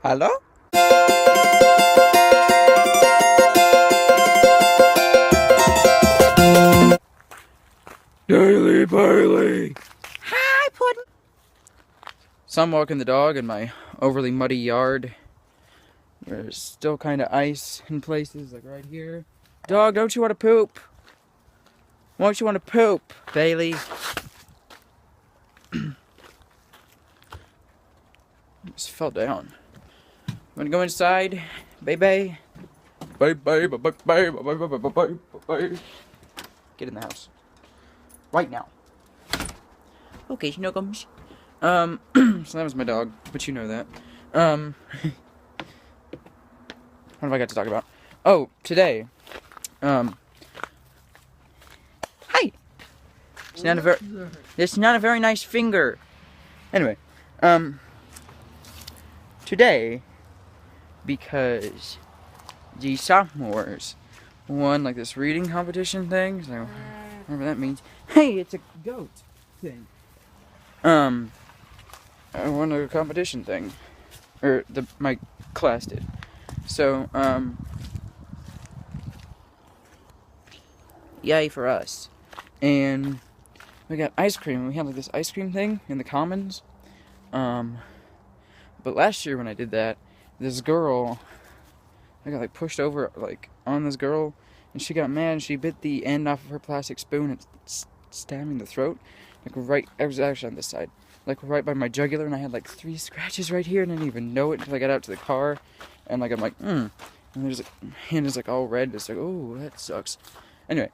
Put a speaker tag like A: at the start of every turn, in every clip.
A: Hello? Daily Bailey!
B: Hi, Puddin'!
A: So I'm walking the dog in my overly muddy yard. There's still kind of ice in places, like right here. Dog, don't you want to poop? Why don't you want to poop, Bailey? Just fell down. Wanna go inside, baby? Baby. Get in the house. Right now. Okay, Snuggums. So that was my dog, but you know that. What have I got to talk about? Oh, today. Hi. It's not a very nice finger. Anyway, today, because the sophomores won like this reading competition thing, so whatever that means. Hey, it's a goat thing. I won a competition thing, or my class did. So yay for us. And we got ice cream. We had like this ice cream thing in the commons. But last year when I did that, this girl, I got like pushed over like on this girl, and she got mad and she bit the end off of her plastic spoon and stabbed me in the throat. Like right, I was actually on this side, like right by my jugular, and I had like 3 scratches right here, and I didn't even know it until I got out to the car, and like I'm like, and there's like, my hand is like all red. It's like, oh, that sucks. Anyway.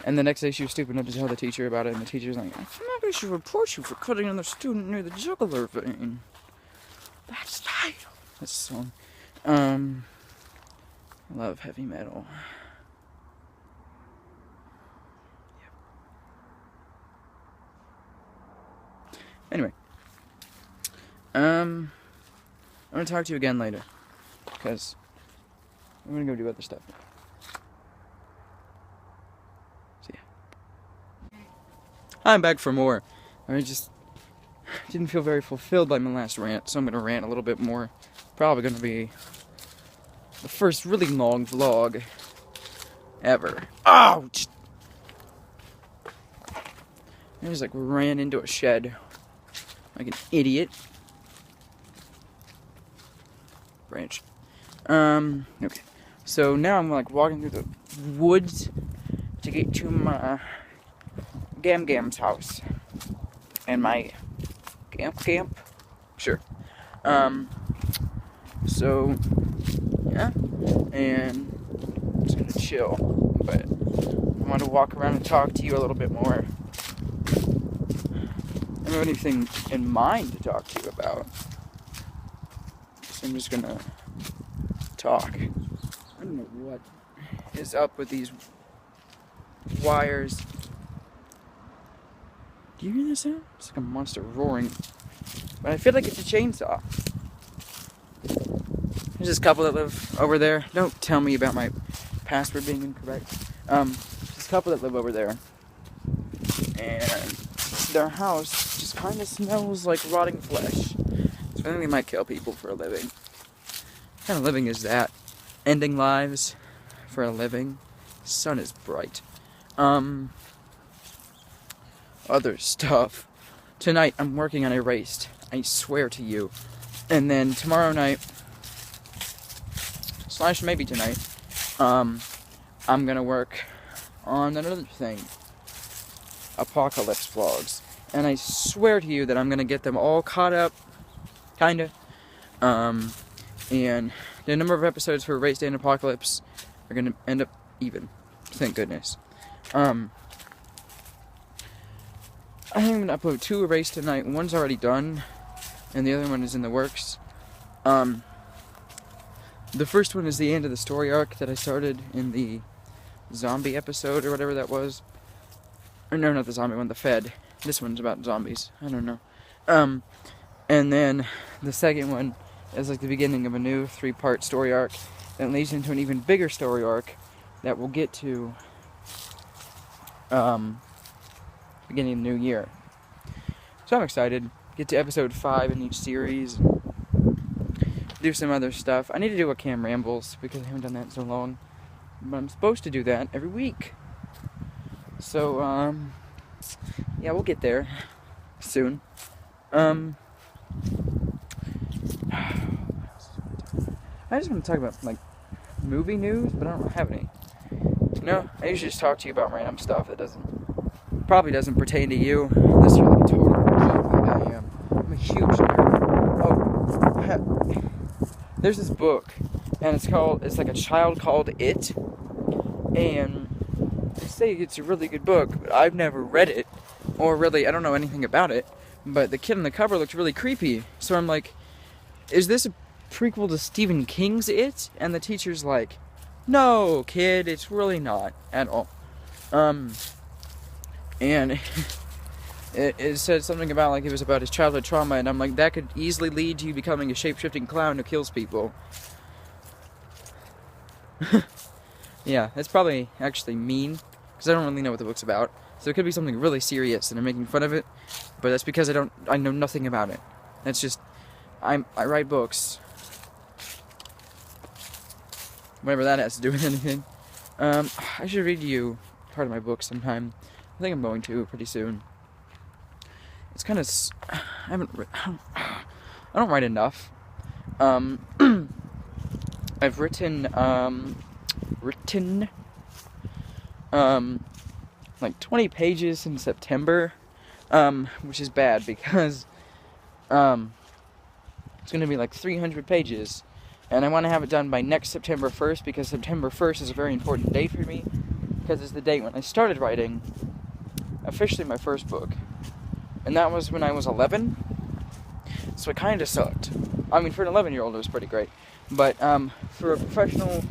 A: And the next day she was stupid enough to tell the teacher about it, and the teacher's like, I think I should report you for cutting another student near the jugular vein. That's the title. That's the song. I love heavy metal. Yep. Anyway. I'm gonna talk to you again later. Because I'm gonna go do other stuff. I'm back for more. I just didn't feel very fulfilled by my last rant, so I'm gonna rant a little bit more. Probably gonna be the first really long vlog ever. Ouch! I just like ran into a shed like an idiot. Branch. Okay. So now I'm like walking through the woods to get to my Gam's house. And my camp? Sure. So, yeah. And I'm just gonna chill. But I want to walk around and talk to you a little bit more. I don't have anything in mind to talk to you about. So I'm just gonna talk. I don't know what is up with these wires. Do you hear this sound? It's like a monster roaring. But I feel like it's a chainsaw. There's this couple that live over there. Don't tell me about my password being incorrect. This couple that live over there. And their house just kind of smells like rotting flesh. So I think they might kill people for a living. What kind of living is that? Ending lives for a living? The sun is bright. Other stuff. Tonight, I'm working on Erased. I swear to you. And then tomorrow night, / maybe tonight, I'm gonna work on another thing. Apocalypse vlogs. And I swear to you that I'm gonna get them all caught up. Kinda. And the number of episodes for Erased and Apocalypse are gonna end up even. Thank goodness. I think I'm going to upload 2 Erased tonight. One's already done, and the other one is in the works. The first one is the end of the story arc that I started in the zombie episode, or whatever that was. Or no, not the zombie one, the Fed. This one's about zombies. I don't know. And then the second one is like the beginning of a new 3-part story arc that leads into an even bigger story arc that we'll get to beginning of the new year. So I'm excited. Get to episode 5 in each series. do some other stuff. I need to do a Cam Rambles because I haven't done that in so long. But I'm supposed to do that every week. So, yeah, we'll get there soon. I just want to talk about, like, movie news, but I don't have any. No, I usually just talk to you about random stuff that probably doesn't pertain to you, unless you're like a total geek like I am. I'm a huge nerd. Oh, there's this book, and it's like a child called It, and they say it's a really good book, but I've never read it, or really, I don't know anything about it, but the kid on the cover looked really creepy, so I'm like, is this a prequel to Stephen King's It? And the teacher's like, no, kid, it's really not at all. And it said something about, like, it was about his childhood trauma, and I'm like, that could easily lead to you becoming a shape-shifting clown who kills people. Yeah, that's probably actually mean, because I don't really know what the book's about. So it could be something really serious, and I'm making fun of it, but that's because I know nothing about it. That's just, I write books. Whatever that has to do with anything. I should read you part of my book sometime. I think I'm going to pretty soon. It's kind of, I don't write enough. I've written like 20 pages in September, which is bad because it's going to be like 300 pages, and I want to have it done by next September 1st, because September 1st is a very important date for me, because it's the date when I started writing officially my first book, and that was when I was 11, so it kind of sucked. I mean, for an 11-year-old it was pretty great, but for a professional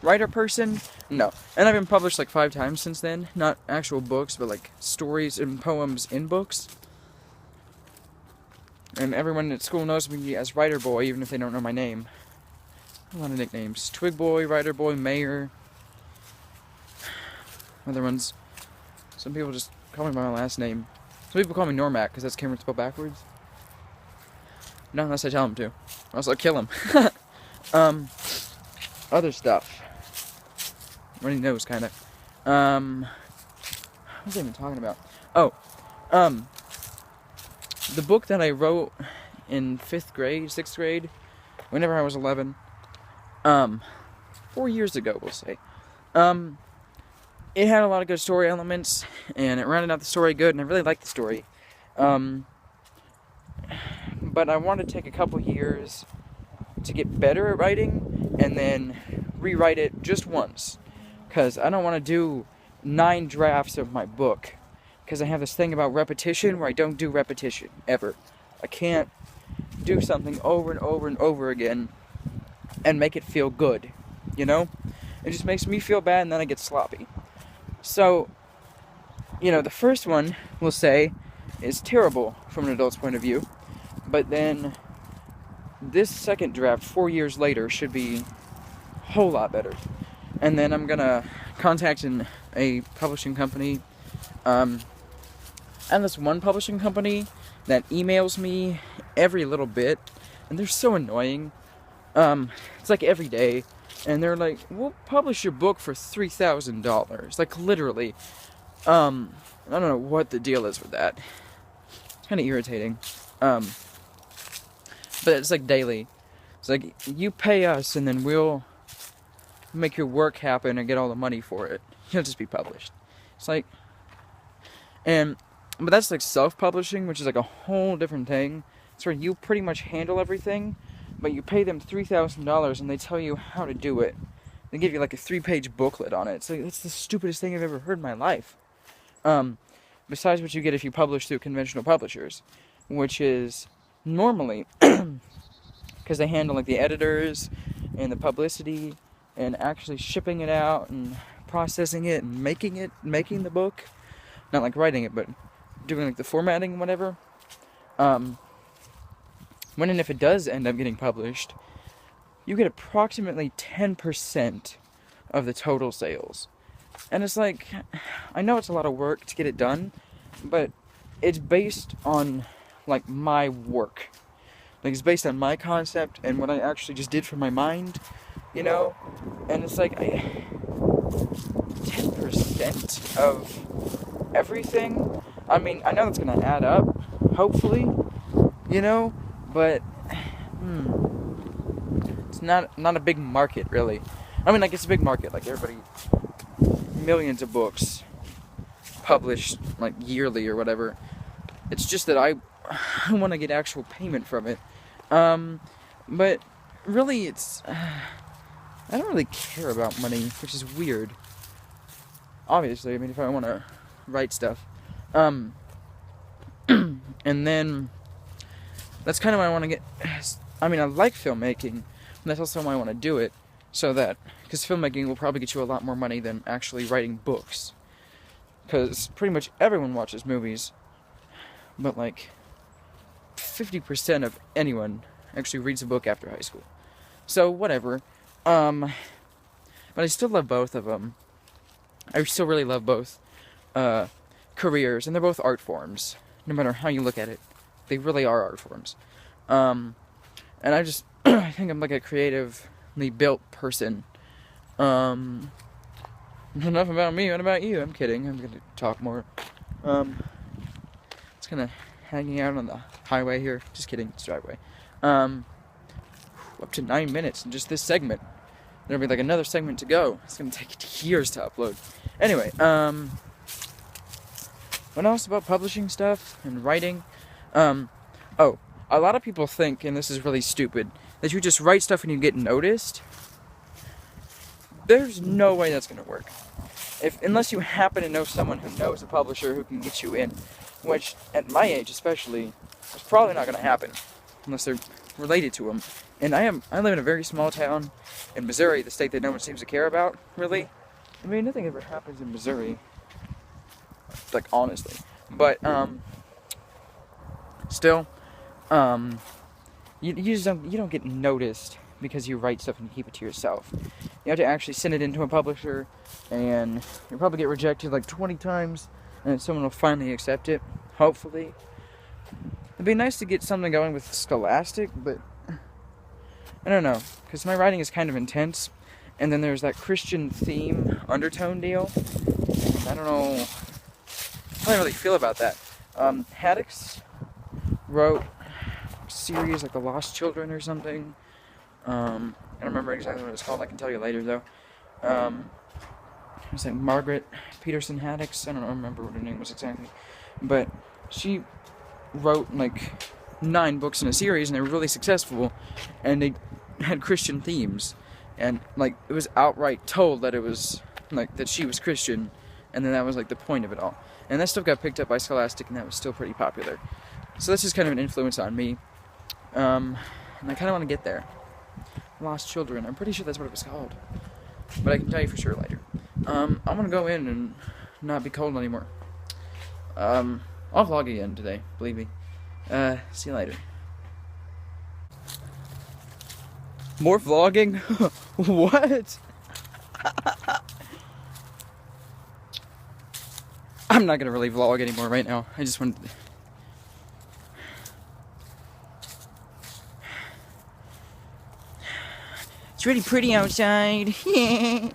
A: writer person, no. And I've been published like 5 times since then. Not actual books, but like stories and poems in books. And everyone at school knows me as Writer Boy, even if they don't know my name. A lot of nicknames. Twig Boy, Writer Boy, Mayor. Other ones. Some people just call me by my last name. Some people call me Normac, because that's Cameron spelled backwards. Not unless I tell them to. Or else I'll kill him. Other stuff. Runny nose, kind of. What was I even talking about? Oh, the book that I wrote in 5th grade, 6th grade, whenever I was 11, 4 years ago, we'll say, it had a lot of good story elements, and it rounded out the story good, and I really liked the story. But I wanted to take a couple years to get better at writing, and then rewrite it just once, because I don't want to do 9 drafts of my book, because I have this thing about repetition where I don't do repetition, ever. I can't do something over and over and over again and make it feel good, you know? It just makes me feel bad, and then I get sloppy. So, you know, the first one, we'll say, is terrible from an adult's point of view, but then this second draft, 4 years later, should be a whole lot better. And then I'm gonna contact a publishing company, and this one publishing company that emails me every little bit, and they're so annoying. It's like every day, and they're like, we'll publish your book for $3,000, like literally. I don't know what the deal is with that. It's kind of irritating. But it's like daily. It's like, you pay us, and then we'll make your work happen and get all the money for it. You'll just be published. It's like, but that's like self-publishing, which is like a whole different thing. It's where you pretty much handle everything, but you pay them $3,000 and they tell you how to do it. They give you like a 3-page booklet on it. It's like, that's the stupidest thing I've ever heard in my life. Besides what you get if you publish through conventional publishers, which is normally, because they handle like the editors and the publicity and actually shipping it out and processing it and making the book. Not like writing it, but doing like the formatting and whatever. When and if it does end up getting published, you get approximately 10% of the total sales. And it's like, I know it's a lot of work to get it done, but it's based on like my work. Like, it's based on my concept and what I actually just did from my mind, you know? And it's like, 10% of everything. I mean, I know that's gonna add up, hopefully, you know? But, it's not a big market, really. I mean, like, it's a big market, like, everybody, millions of books published, like, yearly or whatever. It's just that I want to get actual payment from it. But really, I don't really care about money, which is weird. Obviously, I mean, if I want to write stuff. And then, that's kind of why I want to get, I mean, I like filmmaking, and that's also why I want to do it, so that, because filmmaking will probably get you a lot more money than actually writing books. Because pretty much everyone watches movies, but like 50% of anyone actually reads a book after high school. So whatever. But I still love both of them. I still really love both careers, and they're both art forms. No matter how you look at it, they really are art forms. And I just I think I'm like a creatively built person. Enough about me, what about you? I'm kidding, I'm gonna talk more. It's kind of hanging out on the highway here. Just kidding, it's driveway. Up to 9 minutes in just this segment. There'll be like another segment to go. It's gonna take years to upload. Anyway, what else about publishing stuff and writing? Oh, a lot of people think, and this is really stupid, that you just write stuff and you get noticed. There's no way that's gonna work. Unless you happen to know someone who knows a publisher who can get you in, which, at my age especially, is probably not gonna happen, unless they're related to them. And I live in a very small town in Missouri, the state that no one seems to care about, really. I mean, nothing ever happens in Missouri, like, honestly. But, still, you don't get noticed because you write stuff and keep it to yourself. You have to actually send it into a publisher, and you'll probably get rejected like 20 times, and then someone will finally accept it, hopefully. It'd be nice to get something going with Scholastic, but I don't know, because my writing is kind of intense, and then there's that Christian theme undertone deal, and I don't know how I really feel about that. Haddix wrote a series like The Lost Children or something. I don't remember exactly what it's called. I can tell you later, though. It was like Margaret Peterson Haddix. I don't remember what her name was exactly. But she wrote like 9 books in a series, and they were really successful. And they had Christian themes. And like it was outright told that it was like that she was Christian. And then that was like the point of it all. And that stuff got picked up by Scholastic, and that was still pretty popular. So that's just kind of an influence on me. And I kind of want to get there. Lost Children. I'm pretty sure that's what it was called. But I can tell you for sure later. I'm gonna go in and not be cold anymore. I'll vlog again today, believe me. See you later. More vlogging? What? I'm not gonna really vlog anymore right now. I just wanted to... It's really pretty outside. Yeah.